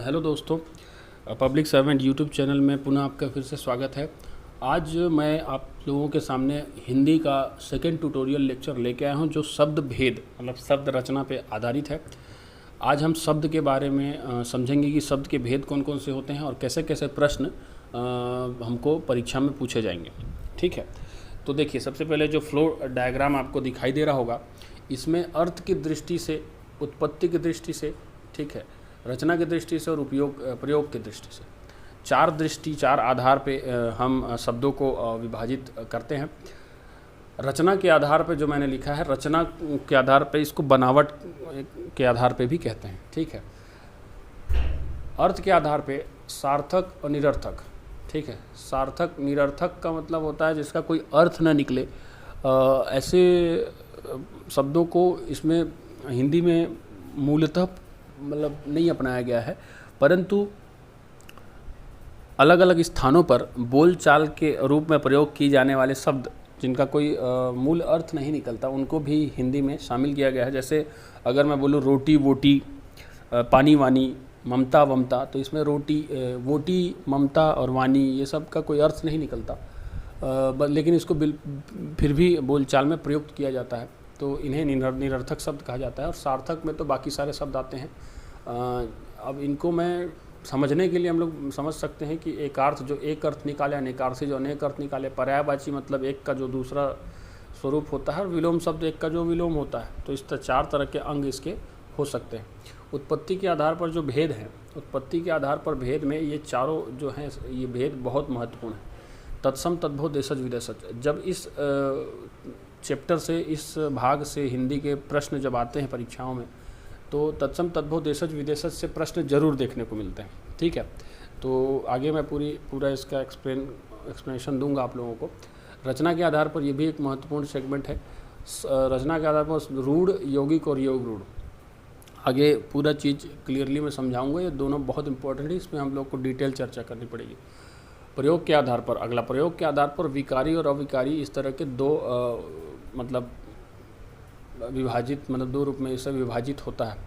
Hello दोस्तों, public servant YouTube channel में पुनः आपका फिर से स्वागत है। आज मैं आप लोगों के सामने हिंदी का सेकंड ट्यूटोरियल लेक्चर लेके आया हूं जो शब्द भेद मतलब शब्द रचना पे आधारित है। आज हम शब्द के बारे में समझेंगे कि शब्द के भेद कौन कौन से होते हैं और कैसे कैसे प्रश्न हमको परीक्षा में पूछे जाएंगे। ठीक है, तो देखिए सबसे पहले जो फ्लो डायग्राम आपको दिखाई दे रहा होगा, इसमें अर्थ की दृष्टि से, उत्पत्ति की दृष्टि से, ठीक है, रचना की दृष्टि से और प्रयोग की दृष्टि से चार आधार पे हम शब्दों को विभाजित करते हैं। रचना के आधार पे जो मैंने लिखा है, रचना के आधार पे इसको बनावट के आधार पे भी कहते हैं। ठीक है, अर्थ के आधार पे सार्थक और निरर्थक। ठीक है, सार्थक निरर्थक का मतलब होता है जिसका कोई अर्थ न निकले। ऐसे शब्दों को इसमें हिंदी में मूलतः मतलब नहीं अपनाया गया है, परंतु अलग अलग स्थानों पर बोलचाल के रूप में प्रयोग किए जाने वाले शब्द जिनका कोई मूल अर्थ नहीं निकलता, उनको भी हिंदी में शामिल किया गया है। जैसे अगर मैं बोलूँ रोटी वोटी, पानी वानी, ममता वमता, तो इसमें रोटी वोटी ममता और वानी ये सब का कोई अर्थ नहीं निकलता, लेकिन इसको फिर भी बोलचाल में प्रयुक्त किया जाता है, तो इन्हें निरर्थक शब्द कहा जाता है। और सार्थक में तो बाकी सारे शब्द आते हैं। अब इनको मैं समझने के लिए हम लोग समझ सकते हैं कि एकार्थ जो एक अर्थ निकाले, अनेकार्थी जो अनेक अर्थ निकाले, पर्यायवाची मतलब एक का जो दूसरा स्वरूप होता है, और विलोम शब्द एक का जो विलोम होता है। तो इस तरह चार तरह के अंग इसके हो सकते हैं। उत्पत्ति के आधार पर जो भेद हैं, उत्पत्ति के आधार पर भेद में ये चारों जो हैं, ये भेद बहुत महत्वपूर्ण है। तत्सम तद्भव देशज विदेशज, जब इस चैप्टर से, इस भाग से हिंदी के प्रश्न जब आते हैं परीक्षाओं में, तो तत्सम तद्भव देशज विदेशज से प्रश्न जरूर देखने को मिलते हैं। ठीक है, तो आगे मैं पूरा इसका एक्सप्लेनेशन दूंगा आप लोगों को। रचना के आधार पर यह भी एक महत्वपूर्ण सेगमेंट है। रचना के आधार पर रूढ़, यौगिक और योग रूढ़, आगे पूरा चीज़ क्लियरली मैं समझाऊंगा। ये दोनों बहुत इंपॉर्टेंट है, इसमें हम लोग को डिटेल चर्चा करनी पड़ेगी। प्रयोग के आधार पर, अगला प्रयोग के आधार पर विकारी और अविकारी, इस तरह के दो मतलब विभाजित, मतलब दो रूप में इसे विभाजित होता है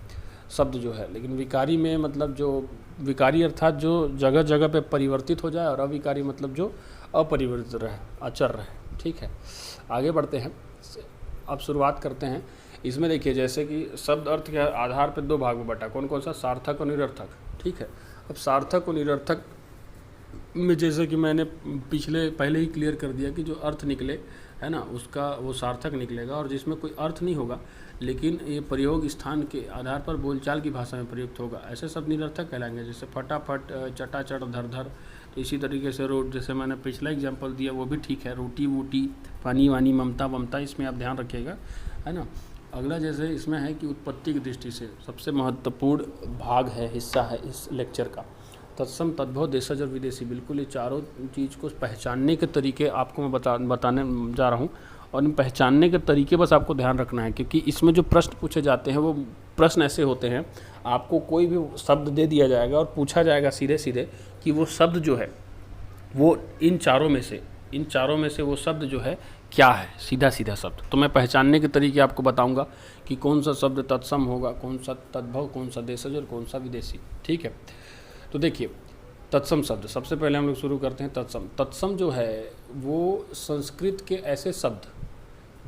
शब्द जो है। लेकिन विकारी में मतलब जो विकारी अर्थात जो जगह जगह पे परिवर्तित हो जाए, और अविकारी मतलब जो अपरिवर्तित रहे, अचर रहे। ठीक है, आगे बढ़ते हैं। अब शुरुआत करते हैं। इसमें देखिए जैसे कि शब्द अर्थ के आधार पर दो भाग में बटा, कौन कौन सा, सार्थक और निरर्थक। ठीक है, अब सार्थक और निरर्थक में जैसे कि मैंने पहले ही क्लियर कर दिया कि जो अर्थ निकले है ना, उसका वो सार्थक निकलेगा, और जिसमें कोई अर्थ नहीं होगा लेकिन ये प्रयोग स्थान के आधार पर बोलचाल की भाषा में प्रयुक्त होगा, ऐसे सब निरर्थक कहलाएंगे। जैसे फटाफट, चटाचट, धर धर। तो इसी तरीके से जैसे मैंने पिछला एग्जांपल दिया वो भी ठीक है, रोटी वोटी, पानी वानी, ममता वमता, इसमें आप ध्यान रखिएगा, है ना। अगला जैसे इसमें है कि उत्पत्ति की दृष्टि से सबसे महत्वपूर्ण भाग है, हिस्सा है इस लेक्चर का, तत्सम तद्भव देशज और विदेशी। बिल्कुल ये चारों चीज़ को पहचानने के तरीके आपको मैं बताने जा रहा हूँ, और इन पहचानने के तरीके बस आपको ध्यान रखना है, क्योंकि इसमें जो प्रश्न पूछे जाते हैं वो प्रश्न ऐसे होते हैं, आपको कोई भी शब्द दे दिया जाएगा और पूछा जाएगा सीधे सीधे कि वो शब्द जो है वो इन चारों में से वो शब्द जो है क्या है, सीधा सीधा शब्द। तो मैं पहचानने के तरीके आपको बताऊंगा कि कौन सा शब्द तत्सम होगा, कौन सा तद्भव, कौन सा देशज और कौन सा विदेशी। ठीक है, तो देखिए तत्सम शब्द, सबसे पहले हम लोग शुरू करते हैं तत्सम। तत्सम जो है वो संस्कृत के ऐसे शब्द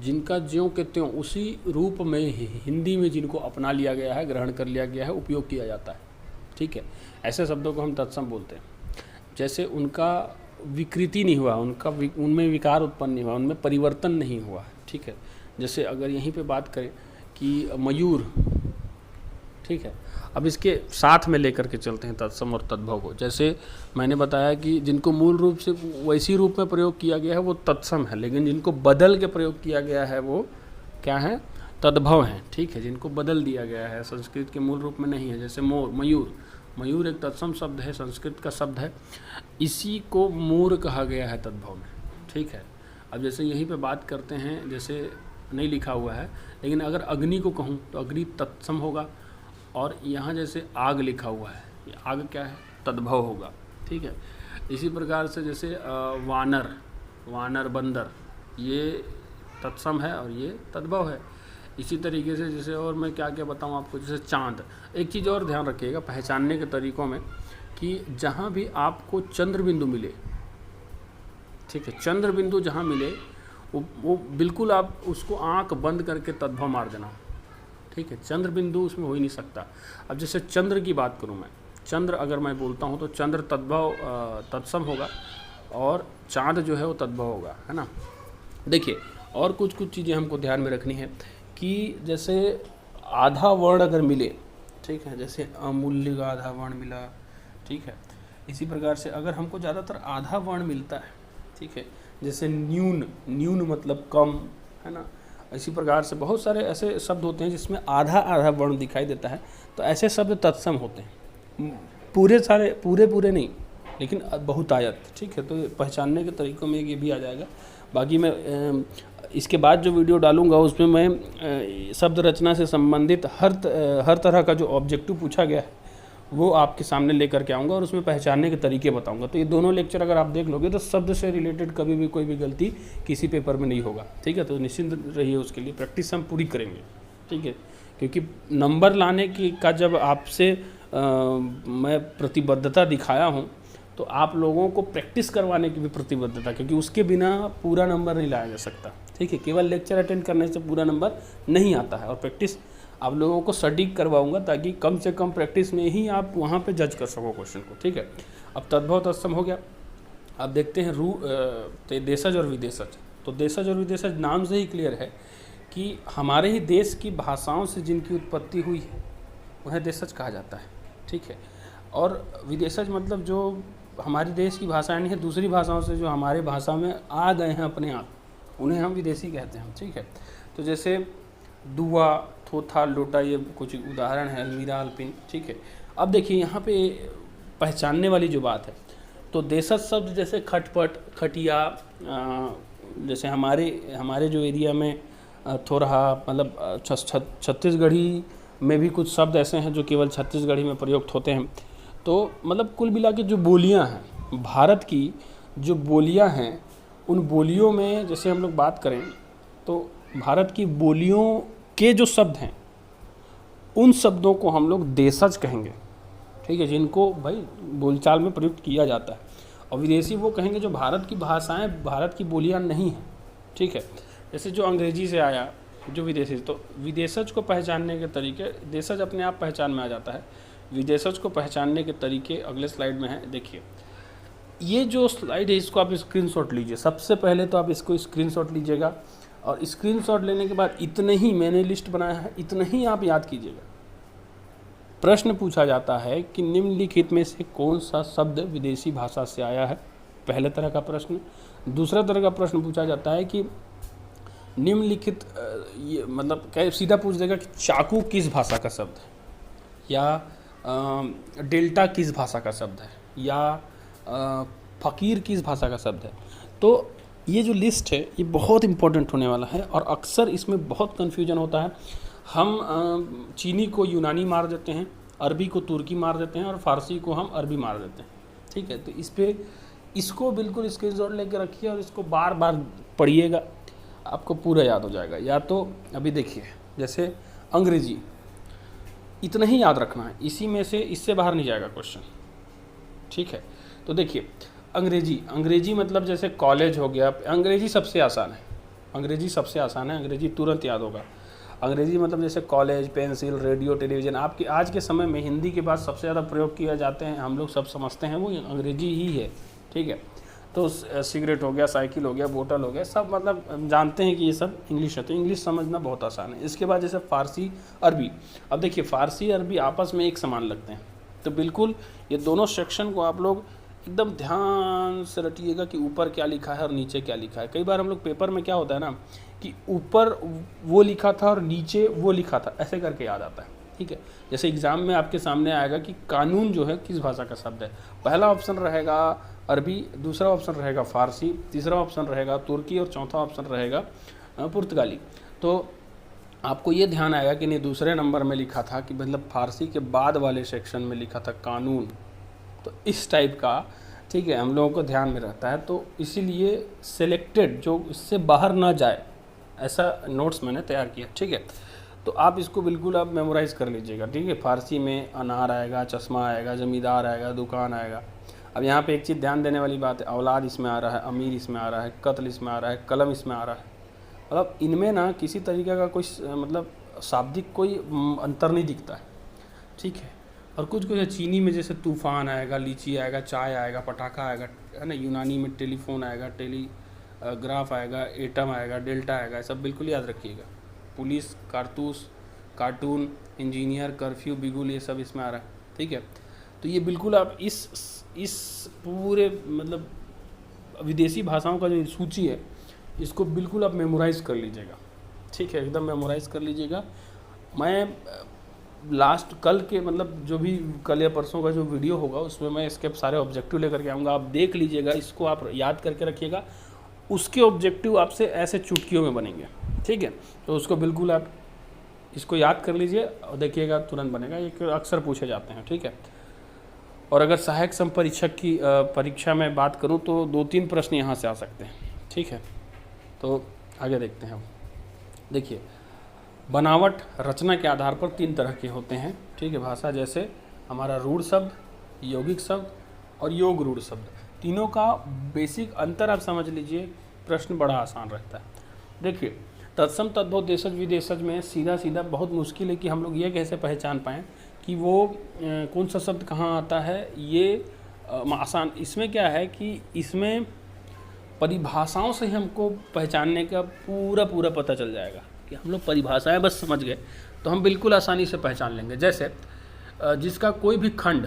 जिनका ज्यों के त्यों उसी रूप में हिंदी में जिनको अपना लिया गया है, ग्रहण कर लिया गया है, उपयोग किया जाता है। ठीक है, ऐसे शब्दों को हम तत्सम बोलते हैं। जैसे उनका विकृति नहीं हुआ, उनमें विकार उत्पन्न नहीं हुआ, उनमें परिवर्तन नहीं हुआ। ठीक है, जैसे अगर यहीं पे बात करें कि मयूर, ठीक है, अब इसके साथ में लेकर के चलते हैं तत्सम और तद्भव को। जैसे मैंने बताया कि जिनको मूल रूप से वैसी रूप में प्रयोग किया गया है वो तत्सम है, लेकिन जिनको बदल के प्रयोग किया गया है वो क्या है, तद्भव है। ठीक है, जिनको बदल दिया गया है, संस्कृत के मूल रूप में नहीं है। जैसे मयूर एक तत्सम शब्द है, संस्कृत का शब्द है, इसी को मोर कहा गया है तद्भव में। ठीक है, अब जैसे यहीं पे बात करते हैं, जैसे नहीं लिखा हुआ है, लेकिन अगर अग्नि को कहूँ तो अग्नि तत्सम होगा, और यहाँ जैसे आग लिखा हुआ है, ये आग क्या है, तद्भव होगा। ठीक है, इसी प्रकार से जैसे वानर, बंदर, ये तत्सम है और ये तद्भव है। इसी तरीके से जैसे और मैं क्या क्या बताऊँ आपको, जैसे चाँद। एक चीज़ और ध्यान रखिएगा पहचानने के तरीक़ों में कि जहाँ भी आपको चंद्र बिंदु मिले, ठीक है, चंद्र बिंदु जहाँ मिले वो बिल्कुल आप उसको आँख बंद करके तद्भव मार देना, ठीक है। चंद्र बिंदु उसमें हो ही नहीं सकता। अब जैसे चंद्र की बात करूँ मैं, चंद्र अगर मैं बोलता हूँ तो चंद्र तद्भव तत्सम होगा और चाँद जो है वो तद्भव होगा, है ना। देखिए और कुछ चीज़ें हमको ध्यान में रखनी है कि जैसे आधा वर्ण अगर मिले, ठीक है, जैसे अमूल्य का आधा वर्ण मिला, ठीक है, इसी प्रकार से अगर हमको ज़्यादातर आधा वर्ण मिलता है, ठीक है, जैसे न्यून मतलब कम, है ना। इसी प्रकार से बहुत सारे ऐसे शब्द होते हैं जिसमें आधा आधा वर्ण दिखाई देता है, तो ऐसे शब्द तत्सम होते हैं, पूरे नहीं, लेकिन बहुतायत, ठीक है। तो पहचानने के तरीक़ों में ये भी आ जाएगा। बाकी मैं इसके बाद जो वीडियो डालूंगा उसमें मैं शब्द रचना से संबंधित हर तरह का जो ऑब्जेक्टिव पूछा गया है वो आपके सामने लेकर के आऊँगा और उसमें पहचानने के तरीके बताऊंगा। तो ये दोनों लेक्चर अगर आप देख लोगे तो शब्द से रिलेटेड कभी भी कोई भी गलती किसी पेपर में नहीं होगा, ठीक है। तो निश्चिंत रहिए, उसके लिए प्रैक्टिस हम पूरी करेंगे, ठीक है। क्योंकि नंबर लाने की का जब आपसे मैं प्रतिबद्धता दिखाया हूँ तो आप लोगों को प्रैक्टिस करवाने की भी प्रतिबद्धता, क्योंकि उसके बिना पूरा नंबर नहीं लाया जा सकता, ठीक है। केवल लेक्चर अटेंड करने से पूरा नंबर नहीं आता है और प्रैक्टिस आप लोगों को सटीक करवाऊंगा ताकि कम से कम प्रैक्टिस में ही आप वहाँ पे जज कर सको क्वेश्चन को, ठीक है। अब तद्भव तत्सम हो गया। अब देखते हैं देशज और विदेशज। तो देशज और विदेशज नाम से ही क्लियर है कि हमारे ही देश की भाषाओं से जिनकी उत्पत्ति हुई है उन्हें देशज कहा जाता है, ठीक है। और विदेशज मतलब जो हमारे देश की भाषाएं नहीं है, दूसरी भाषाओं से जो हमारे भाषा में आ गए हैं अपने आप, उन्हें हम विदेशी कहते हैं, ठीक है। तो जैसे दुआ, थोथा, लोटा, ये कुछ उदाहरण है, अलमीरा, अल्पिन, ठीक है। अब देखिए यहाँ पे पहचानने वाली जो बात है, तो देशज शब्द जैसे खटपट, खटिया, जैसे हमारे जो एरिया में थोरहा मतलब छत्तीसगढ़ी में भी कुछ शब्द ऐसे हैं जो केवल छत्तीसगढ़ी में प्रयुक्त होते हैं। तो मतलब कुल मिला के जो बोलियाँ हैं, भारत की जो बोलियाँ हैं, उन बोलियों में जैसे हम लोग बात करें तो भारत की बोलियों के जो शब्द हैं उन शब्दों को हम लोग देशज कहेंगे, ठीक है, जिनको भाई बोलचाल में प्रयुक्त किया जाता है। और विदेशी वो कहेंगे जो भारत की भाषाएं, भारत की बोलियां नहीं हैं, ठीक है। जैसे जो अंग्रेजी से आया जो विदेशी, तो विदेशज को पहचानने के तरीके, देशज अपने आप पहचान में आ जाता है, विदेशज को पहचानने के तरीके अगले स्लाइड में है। देखिए ये जो स्लाइड है इसको आप स्क्रीनशॉट लीजिए। सबसे पहले तो आप इसको स्क्रीनशॉट लीजिएगा और स्क्रीनशॉट लेने के बाद इतने ही मैंने लिस्ट बनाया है, इतने ही आप याद कीजिएगा। प्रश्न पूछा जाता है कि निम्नलिखित में से कौन सा शब्द विदेशी भाषा से आया है, पहले तरह का प्रश्न। दूसरा तरह का प्रश्न पूछा जाता है कि निम्नलिखित ये मतलब क्या सीधा पूछ देगा कि चाकू किस भाषा का शब्द है, या डेल्टा किस भाषा का शब्द है, या फ़कीर किस भाषा का शब्द है। तो ये जो लिस्ट है ये बहुत इंपॉर्टेंट होने वाला है और अक्सर इसमें बहुत कन्फ्यूजन होता है। हम चीनी को यूनानी मार देते हैं, अरबी को तुर्की मार देते हैं और फ़ारसी को हम अरबी मार देते हैं, ठीक है। तो इसको बिल्कुल स्क्रीनशॉट लेके रखिए और इसको बार बार पढ़िएगा, आपको पूरा याद हो जाएगा। या तो अभी देखिए जैसे अंग्रेजी, इतना ही याद रखना है, इसी में से इससे बाहर नहीं जाएगा क्वेश्चन, ठीक है। तो देखिए अंग्रेजी मतलब जैसे कॉलेज हो गया, अंग्रेजी सबसे आसान है, अंग्रेजी तुरंत याद होगा। अंग्रेजी मतलब जैसे कॉलेज, पेंसिल, रेडियो, टेलीविज़न। आपके आज के समय में हिंदी के बाद सबसे ज़्यादा प्रयोग किया जाते हैं, हम लोग सब समझते हैं वो अंग्रेजी ही है, ठीक है। तो सिगरेट हो गया, साइकिल हो गया, बोतल हो गया, सब मतलब जानते हैं कि ये सब इंग्लिश है, तो इंग्लिश समझना बहुत आसान है। इसके बाद जैसे फ़ारसी, अरबी। अब देखिए फ़ारसी अरबी आपस में एक समान लगते हैं, तो बिल्कुल ये दोनों सेक्शन को आप लोग एकदम ध्यान से रटिएगा कि ऊपर क्या लिखा है और नीचे क्या लिखा है। कई बार हम लोग पेपर में क्या होता है ना कि ऊपर वो लिखा था और नीचे वो लिखा था, ऐसे करके याद आता है, ठीक है। जैसे एग्ज़ाम में आपके सामने आएगा कि कानून जो है किस भाषा का शब्द है, पहला ऑप्शन रहेगा अरबी, दूसरा ऑप्शन रहेगा फ़ारसी, तीसरा ऑप्शन रहेगा तुर्की और चौथा ऑप्शन रहेगा पुर्तगाली। तो आपको ये ध्यान आएगा कि नहीं दूसरे नंबर में लिखा था कि मतलब फ़ारसी के बाद वाले सेक्शन में लिखा था कानून, तो इस टाइप का, ठीक है, हम लोगों को ध्यान में रहता है। तो इसीलिए सेलेक्टेड जो इससे बाहर ना जाए, ऐसा नोट्स मैंने तैयार किया, ठीक है। तो आप इसको बिल्कुल आप मेमोराइज़ कर लीजिएगा, ठीक है। फारसी में अनार आएगा, चश्मा आएगा, ज़मींदार आएगा, दुकान आएगा। अब यहाँ पे एक चीज़ ध्यान देने वाली बात है, औलाद इसमें आ रहा है, अमीर इसमें आ रहा है, कत्ल इसमें आ रहा है, कलम इसमें आ रहा है। मतलब इनमें ना किसी तरीके का कोई मतलब शाब्दिक कोई अंतर नहीं दिखता है, ठीक है। और कुछ कुछ चीनी में जैसे तूफ़ान आएगा, लीची आएगा, चाय आएगा, पटाखा आएगा, है ना। यूनानी में टेलीफोन आएगा, टेलीग्राफ आएगा, एटम आएगा, डेल्टा आएगा, सब बिल्कुल याद रखिएगा। पुलिस, कारतूस, कार्टून, इंजीनियर, कर्फ्यू, बिगुल, ये सब इसमें आ रहा है, ठीक है। तो ये बिल्कुल आप इस पूरे मतलब विदेशी भाषाओं का जो सूची है इसको बिल्कुल आप मेमोराइज़ कर लीजिएगा, ठीक है, एकदम मेमोराइज़ कर लीजिएगा। मैं लास्ट कल के मतलब जो भी कल या परसों का जो वीडियो होगा उसमें मैं इसके सारे ऑब्जेक्टिव लेकर के आऊँगा, आप देख लीजिएगा, इसको आप याद करके रखिएगा। उसके ऑब्जेक्टिव आपसे ऐसे चुटकियों में बनेंगे, ठीक है। तो उसको बिल्कुल आप इसको याद कर लीजिए और देखिएगा तुरंत बनेगा, ये अक्सर पूछे जाते हैं, ठीक है। और अगर सहायक संपरीक्षक की परीक्षा में बात करूं तो 2-3 प्रश्न यहाँ से आ सकते हैं, ठीक है। तो आगे देखते हैं हम। देखिए, बनावट रचना के आधार पर 3 तरह के होते हैं, ठीक है। भाषा जैसे हमारा रूढ़ शब्द, यौगिक शब्द और योग रूढ़ शब्द, तीनों का बेसिक अंतर आप समझ लीजिए, प्रश्न बड़ा आसान रहता है। देखिए, तत्सम तद्भव देशज विदेशज में सीधा सीधा बहुत मुश्किल है कि हम लोग ये कैसे पहचान पाएँ कि वो कौन सा शब्द कहाँ आता है। ये आसान इसमें क्या है कि इसमें परिभाषाओं से ही हमको पहचानने का पूरा पता चल जाएगा कि हम लोग परिभाषाएं बस समझ गए तो हम बिल्कुल आसानी से पहचान लेंगे। जैसे जिसका कोई भी खंड,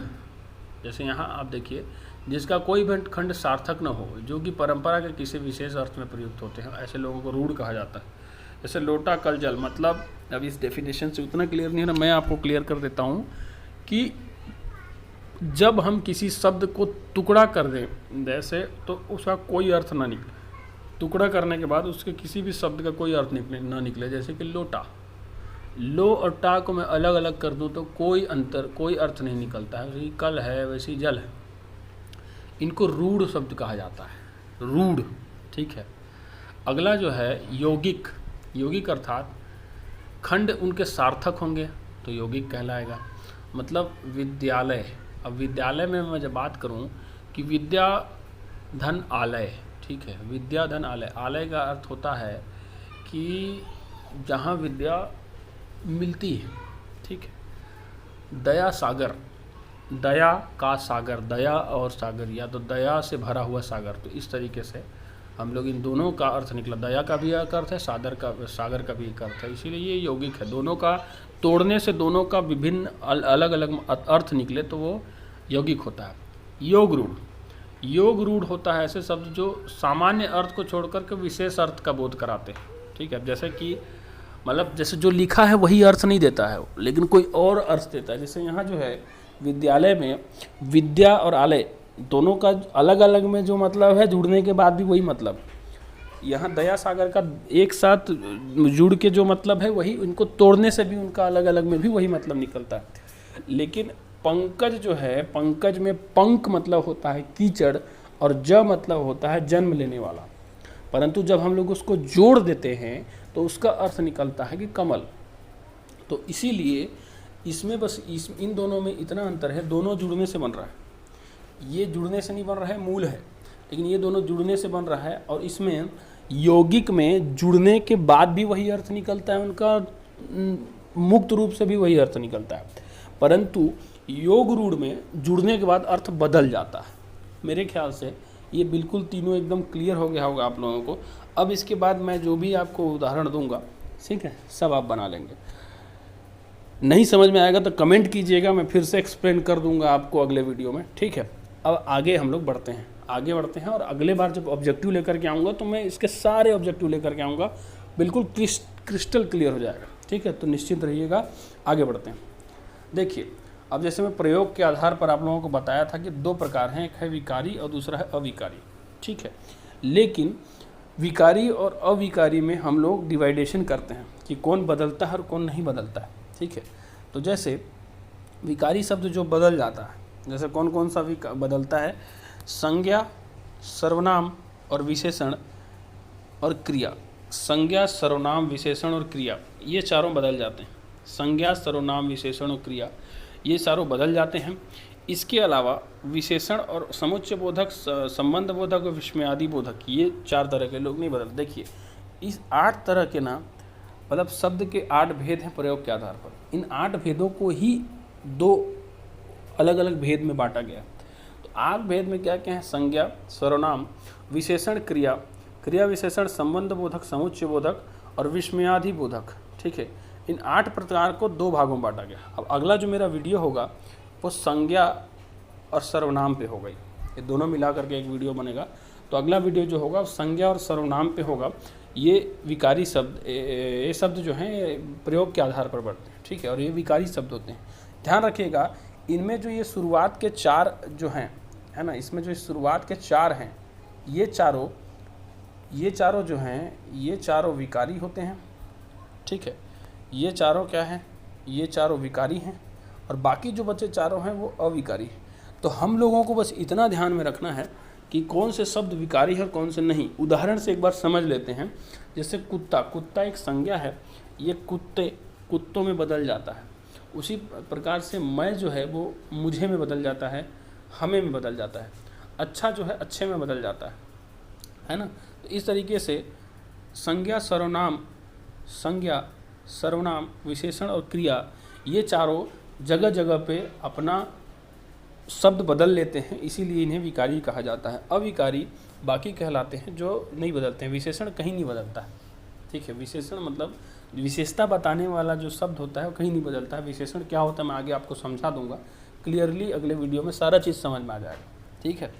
जैसे यहाँ आप देखिए, जिसका कोई भी खंड सार्थक न हो, जो कि परंपरा के किसी विशेष अर्थ में प्रयुक्त होते हैं, ऐसे लोगों को रूढ़ कहा जाता है। जैसे लोटा कल जल, मतलब अब इस डेफिनेशन से उतना क्लियर नहीं है ना, मैं आपको क्लियर कर देता हूँ कि जब हम किसी शब्द को टुकड़ा कर दें जैसे, तो उसका कोई अर्थ ना निकले। टुकड़ा करने के बाद उसके किसी भी शब्द का कोई अर्थ ना निकले, जैसे कि लोटा, लो और टा को मैं अलग अलग कर दूं तो कोई अर्थ नहीं निकलता है। वैसे कल है, वैसे जल है। इनको रूढ़ शब्द कहा जाता है, रूढ़, ठीक है। अगला जो है यौगिक, यौगिक अर्थात खंड उनके सार्थक होंगे तो यौगिक कहलाएगा। मतलब विद्यालय, अब विद्यालय में मैं जब बात करूं कि विद्या धन आलय, ठीक है, विद्या धन आलय, आलय का अर्थ होता है कि जहां विद्या मिलती है, ठीक है। दया सागर, दया का सागर, दया और सागर, या तो दया से भरा हुआ सागर, तो इस तरीके से हम लोग इन दोनों का अर्थ निकला। दया का भी एक अर्थ है, सागर का भी एक अर्थ है, इसीलिए ये यौगिक है। दोनों का तोड़ने से दोनों का विभिन्न अलग अलग अर्थ निकले तो वो यौगिक होता है। योग रूढ़, योग रूढ़ होता है ऐसे शब्द जो सामान्य अर्थ को छोड़कर के विशेष अर्थ का बोध कराते हैं, ठीक है। जैसे कि मतलब जैसे जो लिखा है वही अर्थ नहीं देता है, लेकिन कोई और अर्थ देता है। जैसे यहाँ जो है विद्यालय में विद्या और आलय दोनों का अलग अलग में जो मतलब है, जुड़ने के बाद भी वही मतलब। यहाँ दया सागर का एक साथ जुड़ के जो मतलब है वही, उनको तोड़ने से भी उनका अलग अलग में भी वही मतलब निकलता है। लेकिन पंकज जो है, पंकज में पंक मतलब होता है कीचड़ और ज मतलब होता है जन्म लेने वाला, परंतु जब हम लोग उसको जोड़ देते हैं तो उसका अर्थ निकलता है कि कमल। तो इसीलिए इसमें बस इन दोनों में इतना अंतर है, दोनों जुड़ने से बन रहा है। ये जुड़ने से नहीं बन रहा है, मूल है, लेकिन ये दोनों जुड़ने से बन रहा है। और इसमें यौगिक में जुड़ने के बाद भी वही अर्थ निकलता है उनका, मुक्त रूप से भी वही अर्थ निकलता है, परंतु योग रूढ़ में जुड़ने के बाद अर्थ बदल जाता है। मेरे ख्याल से ये बिल्कुल तीनों एकदम क्लियर हो गया होगा आप लोगों को। अब इसके बाद मैं जो भी आपको उदाहरण दूंगा, ठीक है, सब आप बना लेंगे। नहीं समझ में आएगा तो कमेंट कीजिएगा, मैं फिर से एक्सप्लेन कर दूंगा आपको अगले वीडियो में, ठीक है। अब आगे हम लोग बढ़ते हैं और अगले बार जब ऑब्जेक्टिव लेकर के आऊँगा तो मैं इसके सारे ऑब्जेक्टिव लेकर के आऊँगा, बिल्कुल क्रिस्टल क्लियर हो जाएगा, ठीक है। तो निश्चिंत रहिएगा, आगे बढ़ते हैं। देखिए, अब जैसे मैं प्रयोग के आधार पर आप लोगों को बताया था कि 2 प्रकार हैं, एक है विकारी और दूसरा है अविकारी, ठीक है। लेकिन विकारी और अविकारी में हम लोग डिवाइडेशन करते हैं कि कौन बदलता है और कौन नहीं बदलता है, ठीक है। तो जैसे विकारी शब्द जो बदल जाता है, जैसे कौन कौन सा बदलता है, संज्ञा, सर्वनाम और विशेषण और क्रिया। संज्ञा, सर्वनाम, विशेषण और क्रिया ये चारों बदल जाते हैं। संज्ञा, सर्वनाम, विशेषण और क्रिया ये चारों बदल जाते हैं। इसके अलावा विशेषण और समुच्चय बोधक, संबंध बोधक और विस्मयादि बोधक ये 4 तरह के लोग नहीं बदलते। देखिए इस 8 तरह के ना मतलब शब्द के 8 भेद हैं प्रयोग के आधार पर। इन 8 भेदों को ही 2 अलग अलग भेद में बांटा गया। तो 8 भेद में क्या क्या है? संज्ञा, सर्वनाम, विशेषण, क्रिया, क्रिया विशेषण, संबंध बोधक, समुच्चय बोधक और विस्मयादि बोधक। ठीक है, इन 8 प्रकार को 2 भागों में बांटा गया। अब अगला जो मेरा वीडियो होगा वो संज्ञा और सर्वनाम पे होगा। ये दोनों मिला करके एक वीडियो बनेगा। तो अगला वीडियो जो होगा संज्ञा और सर्वनाम पे होगा। ये विकारी शब्द, ये शब्द जो हैं प्रयोग के आधार पर बढ़ते हैं। ठीक है, और ये विकारी शब्द होते हैं। ध्यान रखिएगा इनमें जो ये शुरुआत के 4 जो हैं, है ना, इसमें जो शुरुआत के 4 हैं ये चारों जो हैं ये चारों विकारी होते हैं। ठीक है, ये चारों क्या हैं? ये चारों विकारी हैं और बाकी जो बचे चारों हैं वो अविकारी। तो हम लोगों को बस इतना ध्यान में रखना है कि कौन से शब्द विकारी है और कौन से नहीं। उदाहरण से एक बार समझ लेते हैं। जैसे कुत्ता, कुत्ता एक संज्ञा है, ये कुत्तों में बदल जाता है। उसी प्रकार से मैं जो है वो मुझे में बदल जाता है, हमें में बदल जाता है। अच्छा जो है अच्छे में बदल जाता है ना। तो इस तरीके से संज्ञा, सर्वनाम, विशेषण और क्रिया ये चारों जगह जगह पे अपना शब्द बदल लेते हैं, इसीलिए इन्हें विकारी कहा जाता है। अविकारी बाकी कहलाते हैं जो नहीं बदलते हैं। विशेषण कहीं नहीं बदलता है। ठीक है, विशेषण मतलब विशेषता बताने वाला जो शब्द होता है वो कहीं नहीं बदलता है। विशेषण क्या होता है मैं आगे आपको समझा दूंगा क्लियरली, अगले वीडियो में सारा चीज़ समझ में आ जाएगा। ठीक है,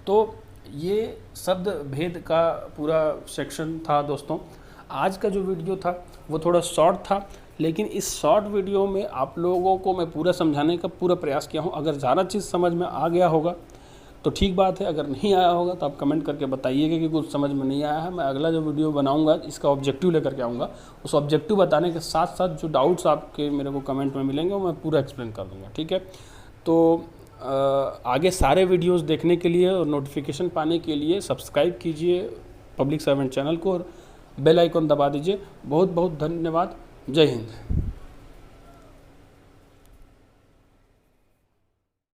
तो ये शब्द भेद का पूरा सेक्शन था दोस्तों। आज का जो वीडियो था वो थोड़ा शॉर्ट था, लेकिन इस शॉर्ट वीडियो में आप लोगों को मैं पूरा समझाने का पूरा प्रयास किया हूँ। अगर ज़्यादा चीज़ समझ में आ गया होगा तो ठीक बात है, अगर नहीं आया होगा तो आप कमेंट करके बताइएगा कि कुछ समझ में नहीं आया है। मैं अगला जो वीडियो बनाऊंगा इसका ऑब्जेक्टिव लेकर के आऊँगा। उस ऑब्जेक्टिव बताने के साथ साथ जो डाउट्स आपके मेरे को कमेंट में मिलेंगे वो मैं पूरा एक्सप्लेन कर दूँगा। ठीक है, तो आगे सारे वीडियोस देखने के लिए और नोटिफिकेशन पाने के लिए सब्सक्राइब कीजिए पब्लिक सर्वेंट चैनल को और बेल आइकन दबा दीजिए। बहुत बहुत धन्यवाद। जय हिंद।